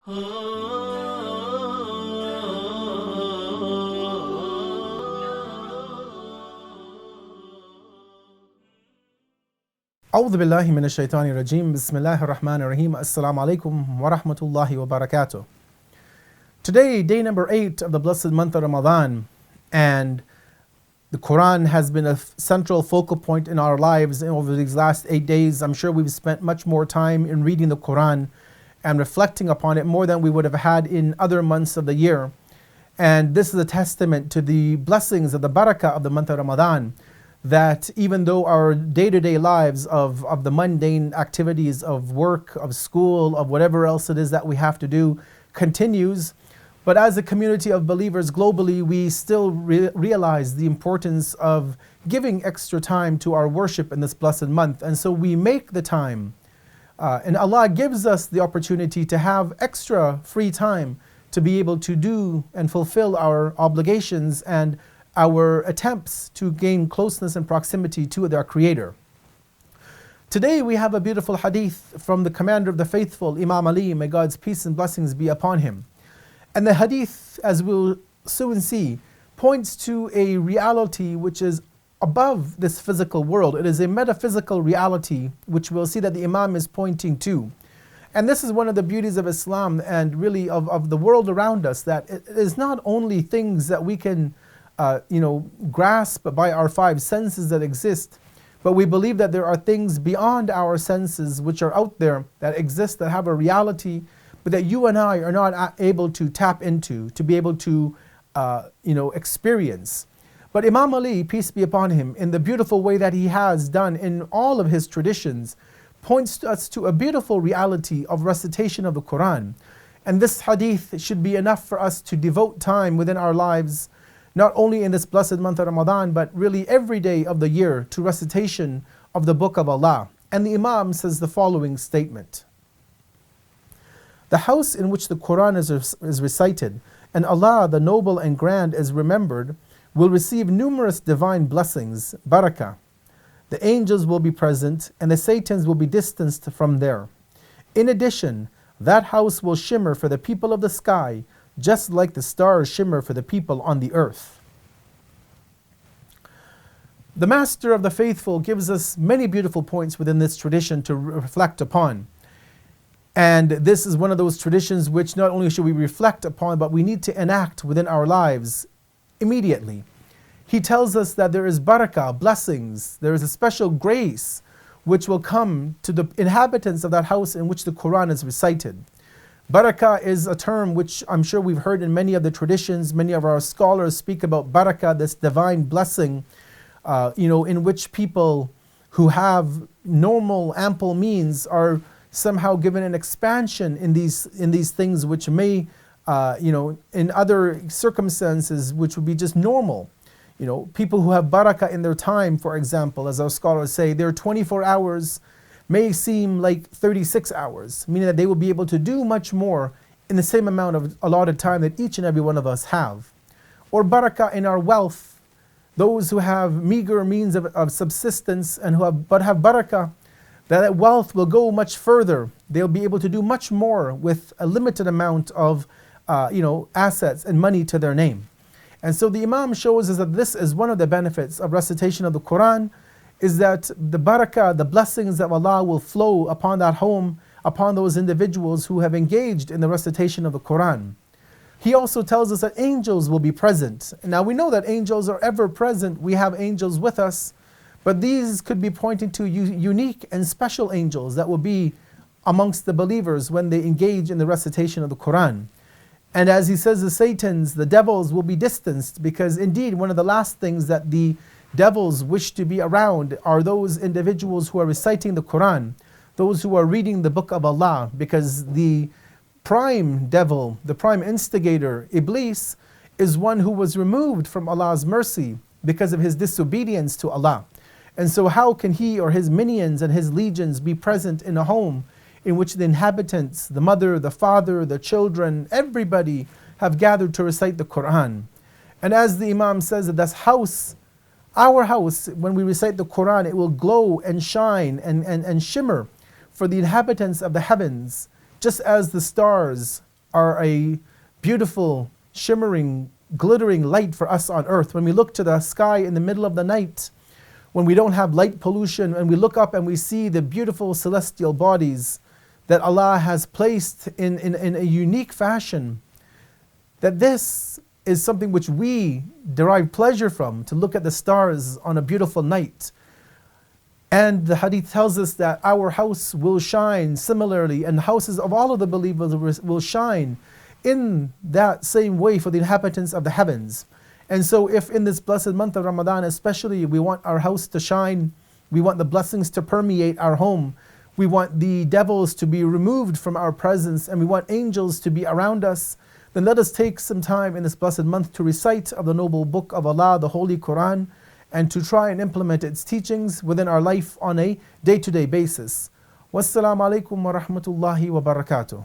أعوذ بالله من الشيطان الرجيم. بسم الله الرحمن الرحيم. Assalamu alaikum wa rahmatullahi wa barakatuh. Today, day number 8 of the blessed month of Ramadan, and the Qur'an has been a central focal point in our lives over these last 8 days. I'm sure we've spent much more time in reading the Qur'an and reflecting upon it more than we would have had in other months of the year. And this is a testament to the blessings of the barakah of the month of Ramadan, that even though our day-to-day lives of the mundane activities of work, of school, of whatever else it is that we have to do continues, but as a community of believers globally, we still realize the importance of giving extra time to our worship in this blessed month. And so we make the time, and Allah gives us the opportunity to have extra free time to be able to do and fulfill our obligations and our attempts to gain closeness and proximity to their Creator. Today we have a beautiful hadith from the commander of the faithful, Imam Ali, may God's peace and blessings be upon him. And the hadith, as we'll soon see, points to a reality which is above this physical world. It is a metaphysical reality which we'll see that the Imam is pointing to. And this is one of the beauties of Islam and really of the world around us, that it is not only things that we can grasp by our five senses that exist, but we believe that there are things beyond our senses which are out there that exist, that have a reality, but that you and I are not able to tap into, to be able to experience. But Imam Ali, peace be upon him, in the beautiful way that he has done in all of his traditions, points us to a beautiful reality of recitation of the Qur'an. And this hadith should be enough for us to devote time within our lives, not only in this blessed month of Ramadan, but really every day of the year, to recitation of the Book of Allah. And the Imam says the following statement: the house in which the Qur'an is recited, and Allah the Noble and Grand is remembered, will receive numerous divine blessings, barakah. The angels will be present, and the Satans will be distanced from there. In addition, that house will shimmer for the people of the sky, just like the stars shimmer for the people on the earth. The Master of the Faithful gives us many beautiful points within this tradition to reflect upon. And this is one of those traditions which not only should we reflect upon, but we need to enact within our lives immediately. He tells us that there is barakah, blessings, there is a special grace which will come to the inhabitants of that house in which the Qur'an is recited. Barakah is a term which I'm sure we've heard in many of the traditions. Many of our scholars speak about barakah, this divine blessing, in which people who have normal, ample means are somehow given an expansion in these things which may, in other circumstances, which would be just normal. People who have barakah in their time, for example, as our scholars say, their 24 hours may seem like 36 hours, meaning that they will be able to do much more in the same amount of allotted time that each and every one of us have. Or barakah in our wealth, those who have meager means of subsistence and but have barakah, that wealth will go much further. They'll be able to do much more with a limited amount of assets and money to their name. And so the Imam shows us that this is one of the benefits of recitation of the Qur'an, is that the barakah, the blessings of Allah will flow upon that home, upon those individuals who have engaged in the recitation of the Qur'an. He also tells us that angels will be present. Now we know that angels are ever present. We have angels with us, but these could be pointing to unique and special angels that will be amongst the believers when they engage in the recitation of the Qur'an. And as he says, the Satans, the devils, will be distanced, because indeed one of the last things that the devils wish to be around are those individuals who are reciting the Qur'an, those who are reading the Book of Allah, because the prime devil, the prime instigator, Iblis, is one who was removed from Allah's mercy because of his disobedience to Allah. And so how can he or his minions and his legions be present in a home in which the inhabitants, the mother, the father, the children, everybody have gathered to recite the Qur'an? And as the Imam says, that this house, our house, when we recite the Qur'an, it will glow and shine and shimmer for the inhabitants of the heavens, just as the stars are a beautiful, shimmering, glittering light for us on earth. When we look to the sky in the middle of the night, when we don't have light pollution, and we look up and we see the beautiful celestial bodies that Allah has placed in a unique fashion, that this is something which we derive pleasure from, to look at the stars on a beautiful night. And the hadith tells us that our house will shine similarly, and houses of all of the believers will shine in that same way for the inhabitants of the heavens. And so if in this blessed month of Ramadan especially, we want our house to shine, we want the blessings to permeate our home, we want the devils to be removed from our presence, and we want angels to be around us, then let us take some time in this blessed month to recite of the noble book of Allah, the Holy Qur'an, and to try and implement its teachings within our life on a day-to-day basis. Wassalamu alaikum wa rahmatullahi wa barakatuh.